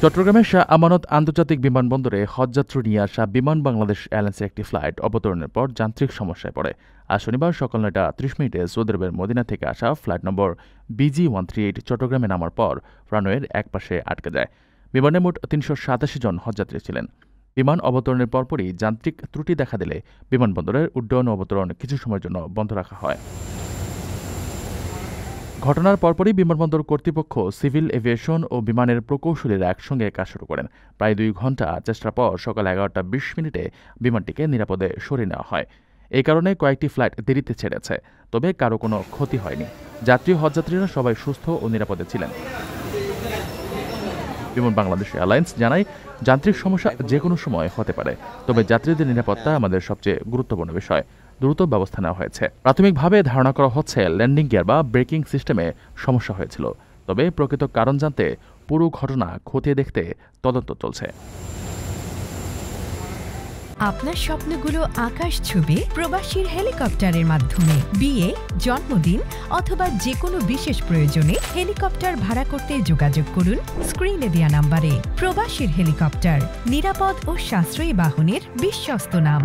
চট্টগ্রামের শাহ আমানত আন্তর্জাতিক বিমানবন্দরে হজযাত্রী নিয়ে আসা বিমান বাংলাদেশ এয়ারলাইন্সের একটি ফ্লাইট অবতরণের পর যান্ত্রিক সমস্যায় পড়ে। আজ শনিবার সকাল ৯টা ৩০ সৌদি আরবের মদিনা থেকে আসা ফ্লাইট নম্বর BG-138 চট্টগ্রামে নামার পর রানওয়ের একপাশে আটকে যায়। বিমানে মোট ৩৮৭ জন হজযাত্রী ছিলেন। বিমান অবতরণের পরপরই যান্ত্রিক ত্রুটি দেখা দিলে বিমানবন্দরের উড্ডয়ন ও অবতরণ কিছু সময়ের জন্য বন্ধ রাখা হয়। ঘটনার পরপরই বিমানবন্দর কর্তৃপক্ষ, সিভিল এভিয়েশন ও বিমানের প্রকৌশলীরা একসঙ্গে কাজ শুরু করেন। প্রায় ২ ঘণ্টা চেষ্টার পর সকাল ১১টা ২০ বিমানটিকে নিরাপদে সরিয়ে নেওয়া হয়। এই কারণে কয়েকটি ফ্লাইট দেরিতে ছেড়েছে, তবে কারো কোনো ক্ষতি হয়নি। হজযাত্রীরা সবাই সুস্থ ও নিরাপদে ছিলেন। বিমান বাংলাদেশ এয়ারলাইন্স জানায়, যান্ত্রিক সমস্যা যে কোনো সময় হতে পারে, তবে যাত্রীদের নিরাপত্তা আমাদের সবচেয়ে গুরুত্বপূর্ণ বিষয়। দ্রুত ব্যবস্থা নেওয়া হয়েছে। প্রাথমিকভাবে ধারণা করা হচ্ছে ল্যান্ডিং গিয়ার বা ব্রেকিং সিস্টেমে সমস্যা হয়েছিল, তবে প্রকৃত কারণ জানতে পুরো ঘটনা খতিয়ে দেখতে তদন্ত চলছে। আপনার স্বপ্নগুলো আকাশ ছবি প্রবাসীর হেলিকপ্টারের মাধ্যমে বিয়ে, জন্মদিন অথবা যে কোনো বিশেষ প্রয়োজনে হেলিকপ্টার ভাড়া করতে যোগাযোগ করুন স্ক্রিনে দেয়া নাম্বারে। প্রবাসীর হেলিকপ্টার, নিরাপদ ও সাশ্রয়ী বাহনের বিশ্বস্ত নাম।